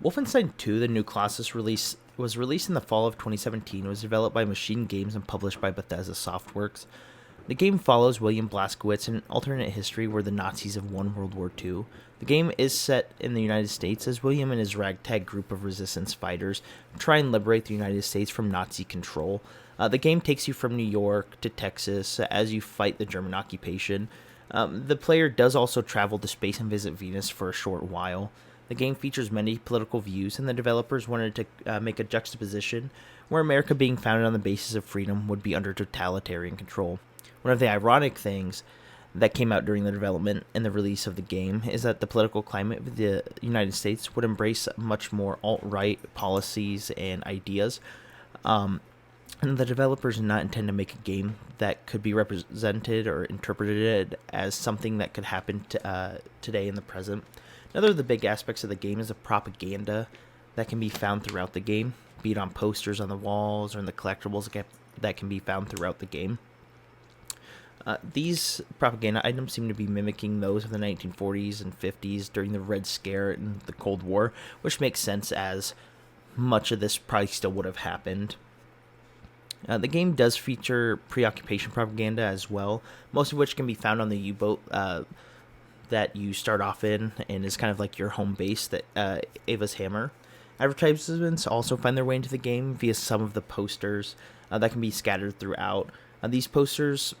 Wolfenstein 2, the new Colossus release, was released in the fall of 2017. It was developed by Machine Games and published by Bethesda Softworks. The game follows William Blazkowicz in an alternate history where the Nazis have won World War II. The game is set in the United States as William and his ragtag group of resistance fighters try and liberate the United States from Nazi control. The game takes you from New York to Texas as you fight the German occupation. The player does also travel to space and visit Venus for a short while. The game features many political views, and the developers wanted to make a juxtaposition where America being founded on the basis of freedom would be under totalitarian control. One of the ironic things that came out during the development and the release of the game is that the political climate of the United States would embrace much more alt-right policies and ideas. And the developers did not intend to make a game that could be represented or interpreted as something that could happen today in the present. Another of the big aspects of the game is the propaganda that can be found throughout the game, be it on posters on the walls or in the collectibles that can be found throughout the game. These propaganda items seem to be mimicking those of the 1940s and 50s during the Red Scare and the Cold War, which makes sense as much of this probably still would have happened. The game does feature preoccupation propaganda as well, most of which can be found on the U-boat that you start off in and is kind of like your home base, that Ava's Hammer. Advertisements also find their way into the game via some of the posters that can be scattered throughout. These posters,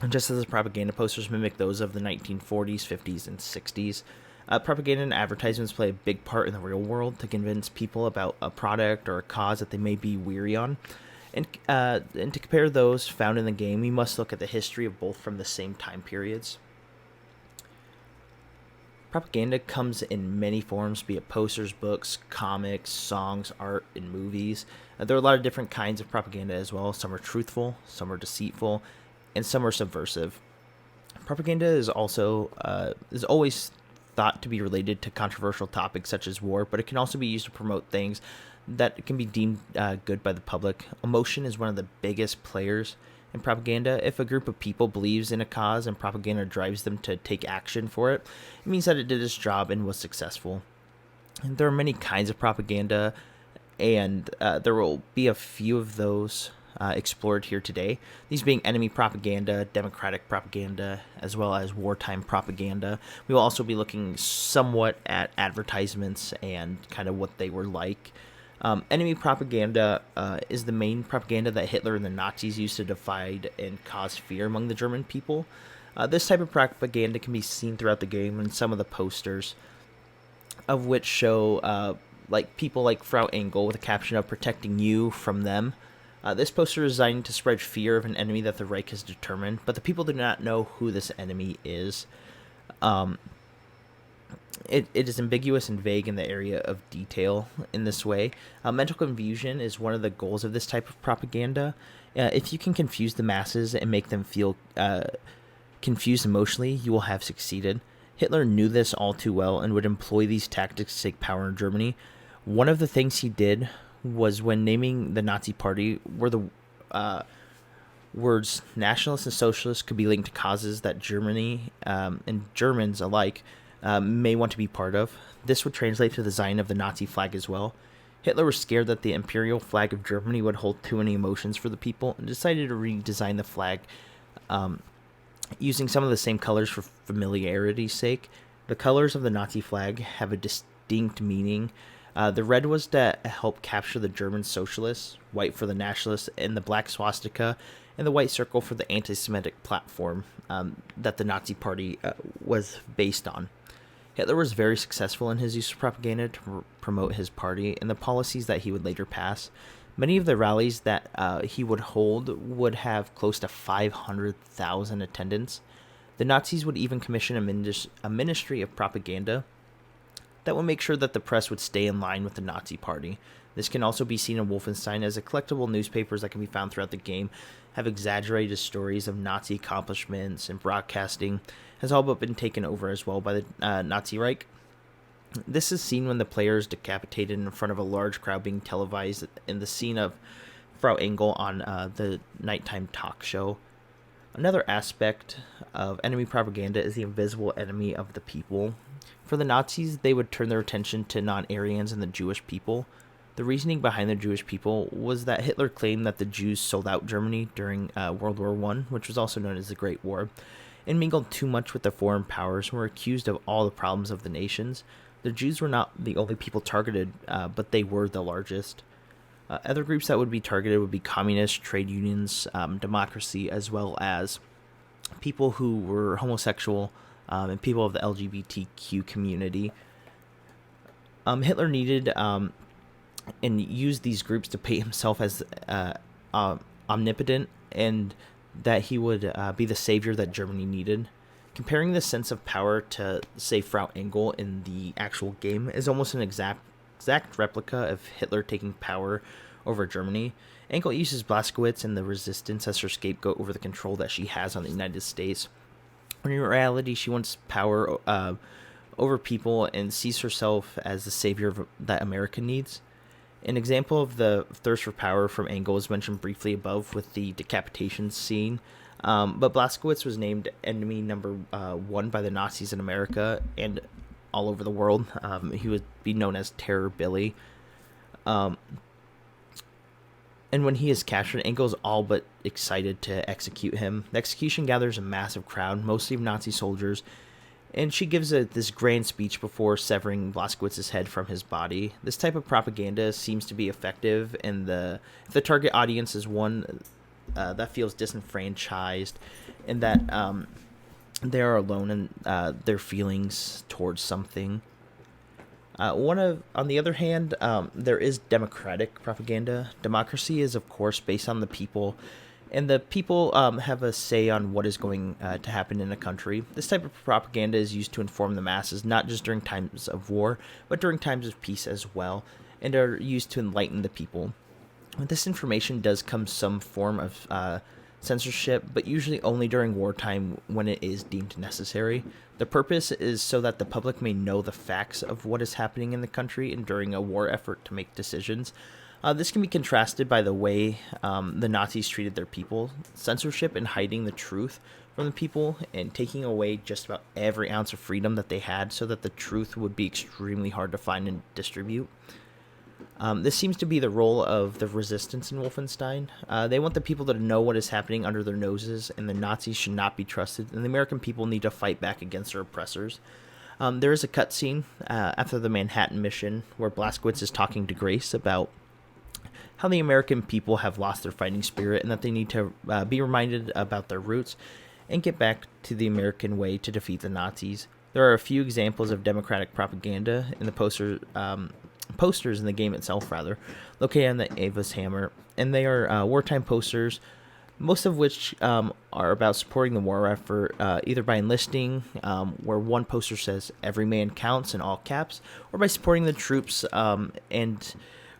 just as the propaganda posters, mimic those of the 1940s, 50s, and 60s. Propaganda and advertisements play a big part in the real world to convince people about a product or a cause that they may be weary on. And to compare those found in the game, we must look at the history of both from the same time periods. Propaganda comes in many forms, be it posters, books, comics, songs, art, and movies. There are a lot of different kinds of propaganda as well. Some are truthful, some are deceitful, and some are subversive. Propaganda is also is always thought to be related to controversial topics such as war, but it can also be used to promote things that can be deemed good by the public. Emotion is one of the biggest players in propaganda. If a group of people believes in a cause and propaganda drives them to take action for it, it means that it did its job and was successful. And there are many kinds of propaganda, and there will be a few of those explored here today. These being enemy propaganda, democratic propaganda, as well as wartime propaganda. We will also be looking somewhat at advertisements and kind of what they were like. Enemy propaganda is the main propaganda that Hitler and the Nazis used to divide and cause fear among the German people. This type of propaganda can be seen throughout the game in some of the posters, of which show like people like Frau Engel with a caption of "protecting you from them." This poster is designed to spread fear of an enemy that the Reich has determined, but the people do not know who this enemy is. It is ambiguous and vague in the area of detail in this way. Mental confusion is one of the goals of this type of propaganda. If you can confuse the masses and make them feel confused emotionally, you will have succeeded. Hitler knew this all too well and would employ these tactics to take power in Germany. One of the things he did was when naming the Nazi Party where the words nationalists and socialists could be linked to causes that Germany and Germans alike may want to be part of. This would translate to the design of the Nazi flag as well. Hitler was scared that the imperial flag of Germany would hold too many emotions for the people and decided to redesign the flag using some of the same colors for familiarity's sake. The colors of the Nazi flag have a distinct meaning. The red was to help capture the German socialists, white for the nationalists, and the black swastika, and the white circle for the anti-Semitic platform that the Nazi Party was based on. Hitler was very successful in his use of propaganda to promote his party and the policies that he would later pass. Many of the rallies that he would hold would have close to 500,000 attendants. The Nazis would even commission a ministry of propaganda that would make sure that the press would stay in line with the Nazi Party. This can also be seen in Wolfenstein, as the collectible newspapers that can be found throughout the game have exaggerated stories of Nazi accomplishments, and broadcasting has all but been taken over as well by the Nazi Reich. This is seen when the player is decapitated in front of a large crowd being televised in the scene of Frau Engel on the nighttime talk show. Another aspect of enemy propaganda is the invisible enemy of the people. For the Nazis, they would turn their attention to non-Aryans and the Jewish people. The reasoning behind the Jewish people was that Hitler claimed that the Jews sold out Germany during World War I, which was also known as the Great War, and mingled too much with the foreign powers and were accused of all the problems of the nations. The Jews were not the only people targeted, but they were the largest. Other groups that would be targeted would be communists, trade unions, democracy, as well as people who were homosexual and people of the LGBTQ community. Hitler needed and used these groups to paint himself as omnipotent and that he would be the savior that Germany needed. Comparing the sense of power to, say, Frau Engel in the actual game is almost an exact replica of Hitler taking power over Germany. Engel uses Blaskowitz and the resistance as her scapegoat over the control that she has on the United States. When in reality, she wants power over people and sees herself as the savior that America needs. An example of the thirst for power from Engel is mentioned briefly above with the decapitation scene. But Blaskowitz was named enemy number 1 by the Nazis in America and all over the world. He would be known as Terror Billy. And when he is captured, Engel is all but excited to execute him. The execution gathers a massive crowd, mostly of Nazi soldiers, and she gives this grand speech before severing Blaskowitz's head from his body. This type of propaganda seems to be effective, and if the target audience is one that feels disenfranchised, and that they are alone in their feelings towards something. On the other hand, there is democratic propaganda. Democracy is, of course, based on the people, and the people have a say on what is going to happen in a country. This type of propaganda is used to inform the masses, not just during times of war, but during times of peace as well, and are used to enlighten the people. With this information does come some form of censorship, but usually only during wartime when it is deemed necessary. The purpose is so that the public may know the facts of what is happening in the country and during a war effort to make decisions. This can be contrasted by the way the Nazis treated their people. Censorship and hiding the truth from the people and taking away just about every ounce of freedom that they had so that the truth would be extremely hard to find and distribute. This seems to be the role of the resistance in Wolfenstein. They want the people to know what is happening under their noses, and the Nazis should not be trusted, and the American people need to fight back against their oppressors. There is a cutscene after the Manhattan mission where Blaskowitz is talking to Grace about how the American people have lost their fighting spirit and that they need to be reminded about their roots and get back to the American way to defeat the Nazis. There are a few examples of democratic propaganda in the posters in the game itself, located on the Ava's Hammer, and they are wartime posters, most of which are about supporting the war effort, either by enlisting, where one poster says "Every man counts" in all caps, or by supporting the troops, and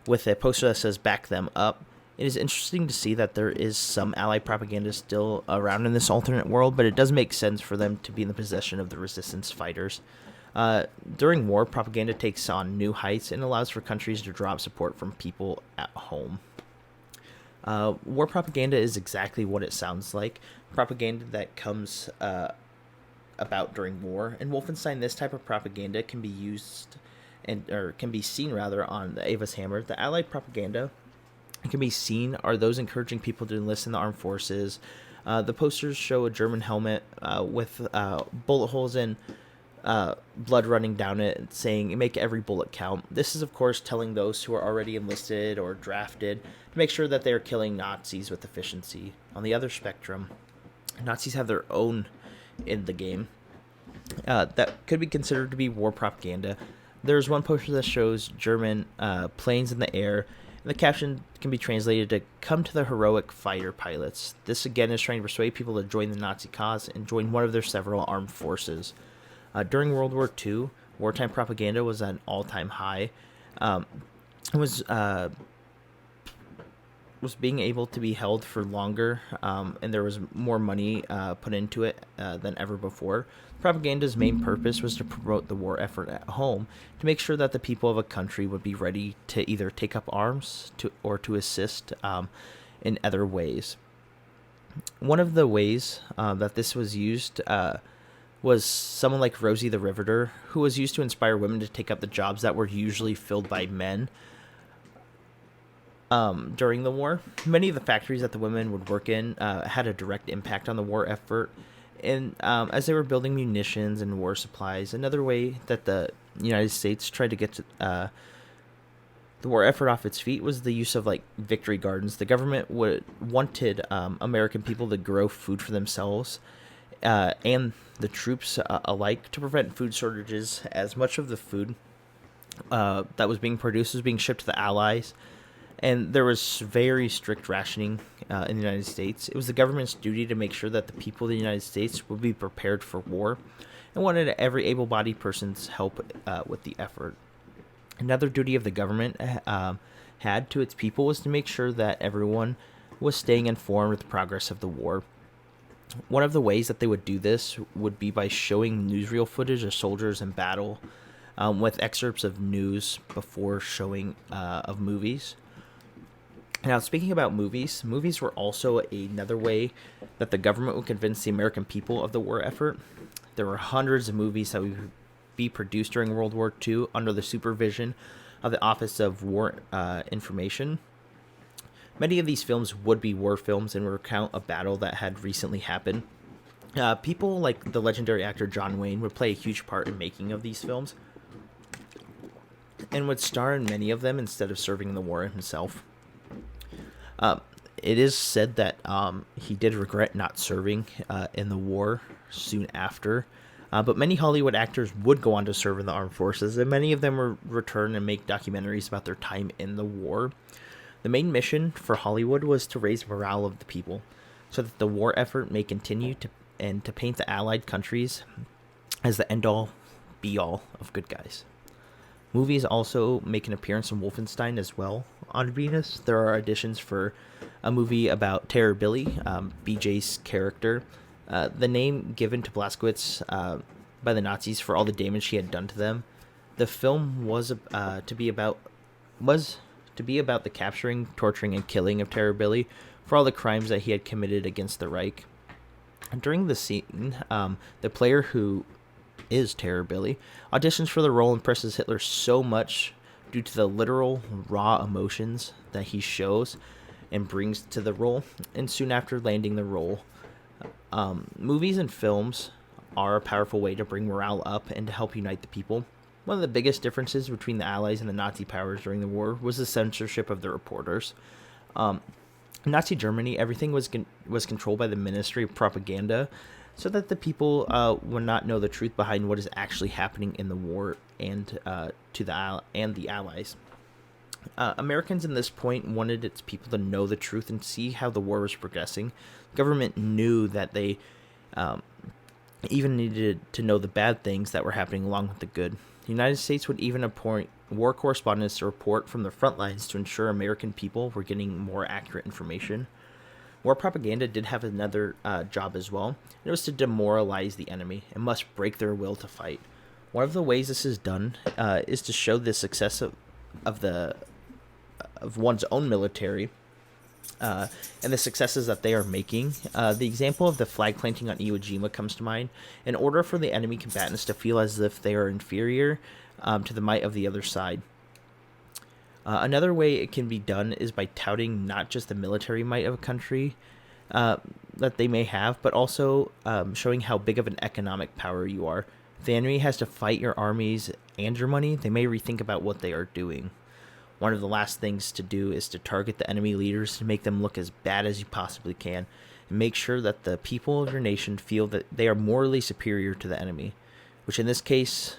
with a poster that says "Back them up." It is interesting to see that there is some Allied propaganda still around in this alternate world, but it does make sense for them to be in the possession of the resistance fighters. During war, propaganda takes on new heights and allows for countries to drop support from people at home. War propaganda is exactly what it sounds like, propaganda that comes about during war. In Wolfenstein, this type of propaganda can be used or can be seen on the Ava's Hammer. The Allied propaganda can be seen are those encouraging people to enlist in the armed forces. The posters show a German helmet with bullet holes in blood running down it, saying "Make every bullet count." This is, of course, telling those who are already enlisted or drafted to make sure that they are killing Nazis with efficiency. On the other spectrum, Nazis have their own in the game that could be considered to be war propaganda. There's one poster that shows German planes in the air, and the caption can be translated to "Come to the heroic fighter pilots." This again is trying to persuade people to join the Nazi cause and join one of their several armed forces. During World War II, wartime propaganda was at an all-time high. It was being able to be held for longer, and there was more money put into it than ever before. Propaganda's main purpose was to promote the war effort at home, to make sure that the people of a country would be ready to either take up arms or to assist in other ways. One of the ways that this was used was someone like Rosie the Riveter, who was used to inspire women to take up the jobs that were usually filled by men during the war. Many of the factories that the women would work in had a direct impact on the war effort. And as they were building munitions and war supplies, another way that the United States tried to get to, the war effort off its feet was the use of like victory gardens. The government wanted American people to grow food for themselves and the troops alike to prevent food shortages, as much of the food that was being produced was being shipped to the Allies. And there was very strict rationing in the United States. It was the government's duty to make sure that the people of the United States would be prepared for war, and wanted every able-bodied person's help with the effort. Another duty of the government had to its people was to make sure that everyone was staying informed with the progress of the war. One of the ways that they would do this would be by showing newsreel footage of soldiers in battle, with excerpts of news before showing of movies. Now, speaking about movies, movies were also another way that the government would convince the American people of the war effort. There were hundreds of movies that would be produced during World War II under the supervision of the Office of War Information. Many of these films would be war films and would recount a battle that had recently happened. People like the legendary actor John Wayne would play a huge part in making of these films, and would star in many of them instead of serving in the war himself. It is said that he did regret not serving in the war soon after, but many Hollywood actors would go on to serve in the armed forces, and many of them would return and make documentaries about their time in the war. The main mission for Hollywood was to raise morale of the people, so that the war effort may continue to paint the Allied countries as the end-all, be-all of good guys. Movies also make an appearance in Wolfenstein as well. On Venus, there are auditions for a movie about Terror Billy, BJ's character, the name given to Blazkowicz by the Nazis for all the damage he had done to them. The film was to be about the capturing, torturing, and killing of Terror Billy for all the crimes that he had committed against the Reich. And during the scene, the player, who is Terror Billy, auditions for the role, impresses Hitler so much due to the literal raw emotions that he shows and brings to the role. And soon after landing the role, movies and films are a powerful way to bring morale up and to help unite the people. One of the biggest differences between the Allies and the Nazi powers during the war was the censorship of the reporters. In Nazi Germany, everything was controlled by the Ministry of Propaganda, so that the people would not know the truth behind what is actually happening in the war and the Allies. Americans in this point wanted its people to know the truth and see how the war was progressing. The government knew that they even needed to know the bad things that were happening along with the good. The United States would even appoint war correspondents to report from the front lines to ensure American people were getting more accurate information. War propaganda did have another job as well. It was to demoralize the enemy and must break their will to fight. One of the ways this is done is to show the success of one's own military and the successes that they are making. The example of the flag planting on Iwo Jima comes to mind. In order for the enemy combatants to feel as if they are inferior to the might of the other side. Another way it can be done is by touting not just the military might of a country that they may have, but also showing how big of an economic power you are. If the enemy has to fight your armies and your money, they may rethink about what they are doing. One of the last things to do is to target the enemy leaders to make them look as bad as you possibly can, and make sure that the people of your nation feel that they are morally superior to the enemy, which in this case,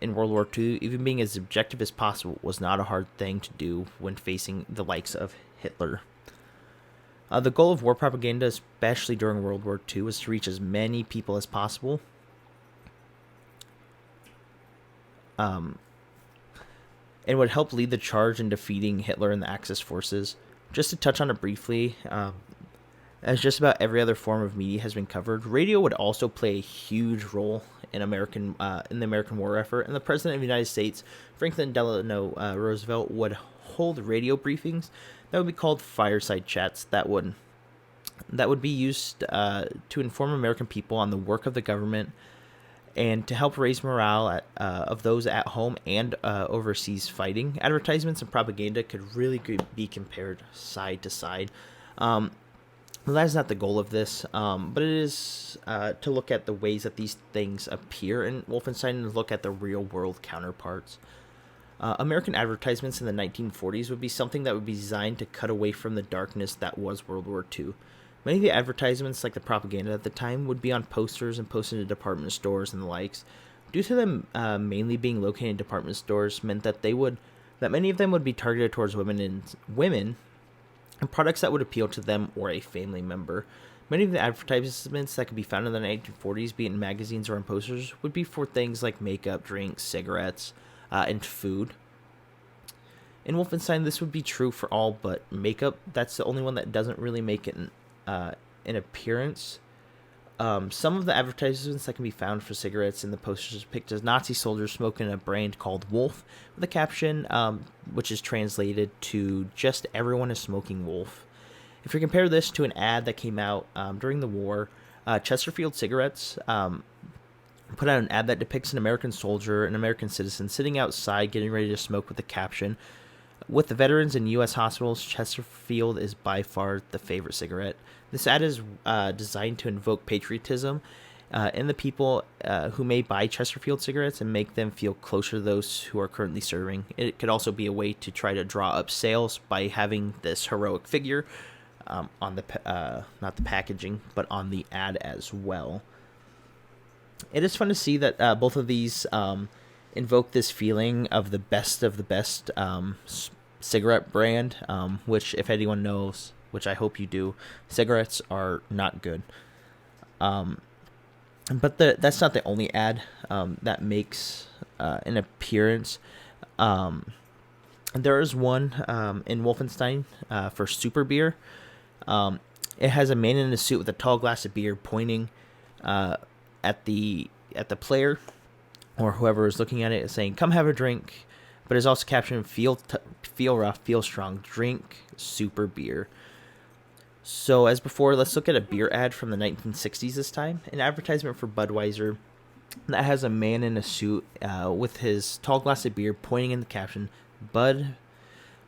in World War II, even being as objective as possible was not a hard thing to do when facing the likes of Hitler. The goal of war propaganda, especially during World War II, was to reach as many people as possible. And would help lead the charge in defeating Hitler and the Axis forces. Just to touch on it briefly, as just about every other form of media has been covered, radio would also play a huge role in the American war effort. And the President of the United States, Franklin Delano Roosevelt, would hold radio briefings that would be called fireside chats that would that would be used to inform American people on the work of the government and to help raise morale of those at home and overseas fighting. Advertisements and propaganda could really be compared side to side. Well, that is not the goal of this, but it is to look at the ways that these things appear in Wolfenstein and look at the real-world counterparts. American advertisements in the 1940s would be something that would be designed to cut away from the darkness that was World War II. Many of the advertisements, like the propaganda at the time, would be on posters and posted in department stores and the likes. Due to them mainly being located in department stores, meant that many of them would be targeted towards women and products that would appeal to them or a family member. Many of the advertisements that could be found in the 1940s, be it in magazines or on posters, would be for things like makeup, drinks, cigarettes, and food. In Wolfenstein, this would be true for all but makeup. That's the only one that doesn't really make it an appearance. Some of the advertisements that can be found for cigarettes in the posters depict as Nazi soldiers smoking a brand called Wolf, with a caption which is translated to "just everyone is smoking Wolf." If you compare this to an ad that came out during the war, Chesterfield Cigarettes put out an ad that depicts an American soldier, an American citizen, sitting outside getting ready to smoke with a caption, "With the veterans in U.S. hospitals, Chesterfield is by far the favorite cigarette." This ad is designed to invoke patriotism in the people who may buy Chesterfield cigarettes and make them feel closer to those who are currently serving. It could also be a way to try to draw up sales by having this heroic figure on the not the packaging, but on the ad as well. It is fun to see that both of these invoke this feeling of the best cigarette brand, which, if anyone knows, which I hope you do, cigarettes are not good. But that's not the only ad that makes an appearance. There is one in Wolfenstein for Super Beer. It has a man in a suit with a tall glass of beer pointing at the player or whoever is looking at it, saying, "Come have a drink," but is also captioned, feel rough, feel strong, drink Super Beer." So as before, let's look at a beer ad from the 1960s this time. An advertisement for Budweiser that has a man in a suit with his tall glass of beer pointing in the caption, Bud,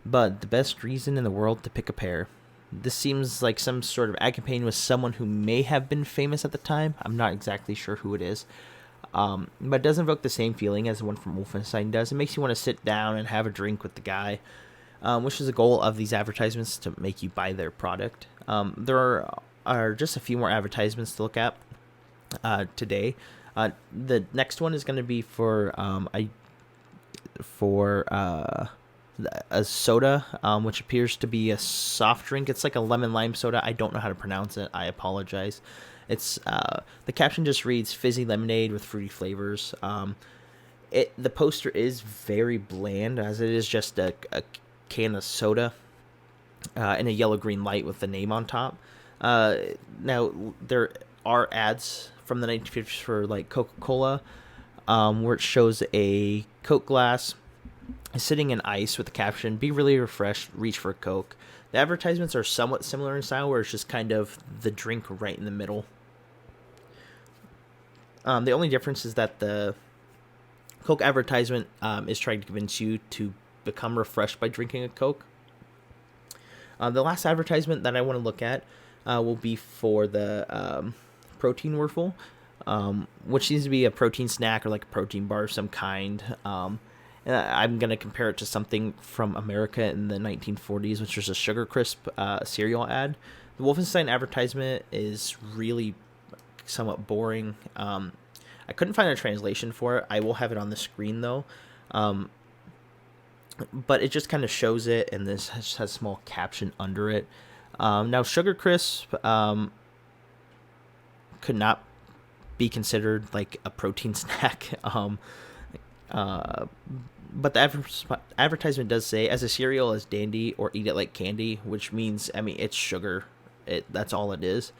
the best reason in the world to pick a pear." This seems like some sort of ad campaign with someone who may have been famous at the time. I'm not exactly sure who it is. But it doesn't evoke the same feeling as the one from Wolfenstein does. It makes you want to sit down and have a drink with the guy, which is the goal of these advertisements, to make you buy their product. There are just a few more advertisements to look at today. The next one is going to be for a soda, which appears to be a soft drink. It's like a lemon lime soda. I don't know how to pronounce it. I apologize. It's the caption just reads "fizzy lemonade with fruity flavors." The poster is very bland, as it is just a can of soda in a yellow-green light with the name on top. Now, there are ads from the 1950s for like Coca-Cola, where it shows a Coke glass sitting in ice with the caption, "Be really refreshed, reach for a Coke." The advertisements are somewhat similar in style, where it's just kind of the drink right in the middle. The only difference is that the Coke advertisement is trying to convince you to become refreshed by drinking a Coke. The last advertisement that I want to look at will be for the protein Wurfel, which seems to be a protein snack or like a protein bar of some kind. And I'm going to compare it to something from America in the 1940s, which was a Sugar Crisp cereal ad. The Wolfenstein advertisement is really somewhat boring. I couldn't find a translation for it. I will have it on the screen, though. But it just kind of shows it, and this has a small caption under it. Now, Sugar Crisp could not be considered like a protein snack. But the advertisement does say, "As a cereal is dandy, or eat it like candy," which means, I mean, it's sugar. That's all it is.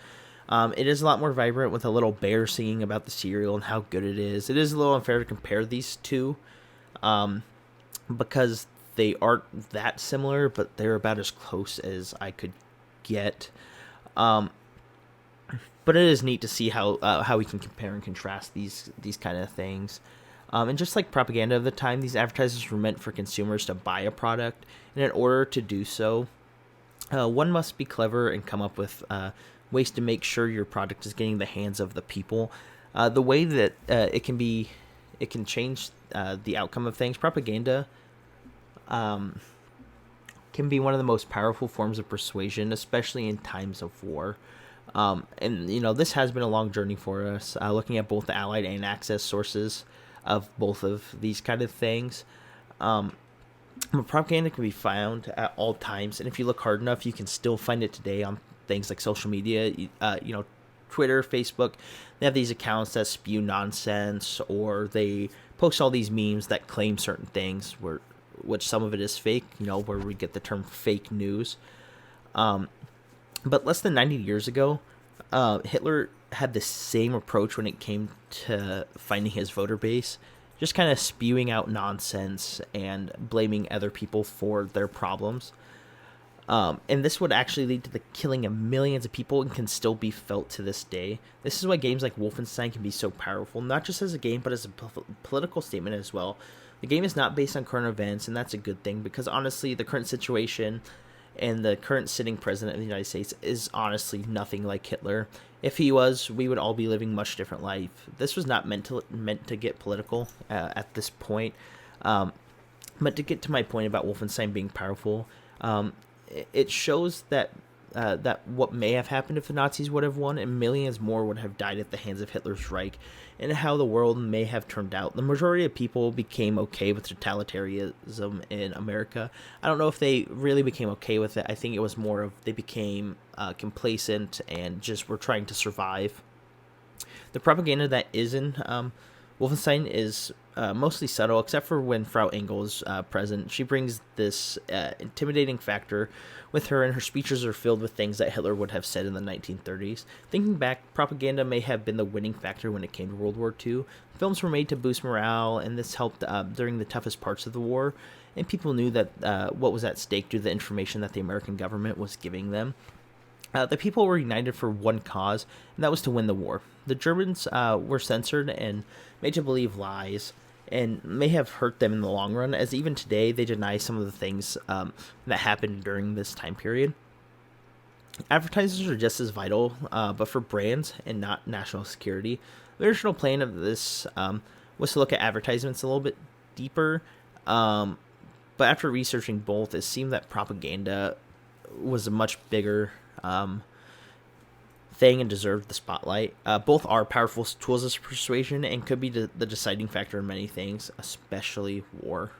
It is a lot more vibrant, with a little bear singing about the cereal and how good it is. It is a little unfair to compare these two, because they aren't that similar, but they're about as close as I could get. But it is neat to see how we can compare and contrast these kind of things. And just like propaganda of the time, these advertisements were meant for consumers to buy a product, and in order to do so, one must be clever and come up with ways to make sure your product is getting the hands of the people. The way that it can change the outcome of things. Propaganda can be one of the most powerful forms of persuasion, especially in times of war. And this has been a long journey for us, looking at both the Allied and Axis sources of both of these kind of things. Propaganda can be found at all times, and if you look hard enough, you can still find it today on things like social media. Twitter, Facebook. They have these accounts that spew nonsense, or they post all these memes that claim certain things, which some of it is fake. Where we get the term fake news. But less than 90 years ago, Hitler had the same approach when it came to finding his voter base, just kind of spewing out nonsense and blaming other people for their problems. And this would actually lead to the killing of millions of people and can still be felt to this day. This is why games like Wolfenstein can be so powerful, not just as a game, but as a political statement as well. The game is not based on current events, and that's a good thing, because honestly, the current situation and the current sitting president of the United States is honestly nothing like Hitler. If he was, we would all be living much different life. This was not meant to get political at this point. But to get to my point about Wolfenstein being powerful, it shows that what may have happened if the Nazis would have won, and millions more would have died at the hands of Hitler's Reich, and how the world may have turned out. The majority of people became okay with totalitarianism in America. I don't know if they really became okay with it. I think it was more of they became complacent and just were trying to survive. The propaganda that is in Wolfenstein is mostly subtle, except for when Frau Engel is present. She brings this intimidating factor with her, and her speeches are filled with things that Hitler would have said in the 1930s. Thinking back, propaganda may have been the winning factor when it came to World War II. Films were made to boost morale, and this helped during the toughest parts of the war, and people knew that what was at stake due to the information that the American government was giving them. The people were united for one cause, and that was to win the war. The Germans were censored and made to believe lies, and may have hurt them in the long run, as even today they deny some of the things that happened during this time period. Advertisers are just as vital, but for brands and not national security. The original plan of this was to look at advertisements a little bit deeper, but after researching both, it seemed that propaganda was a much bigger thing and deserved the spotlight. Both are powerful tools of persuasion and could be the deciding factor in many things, especially war.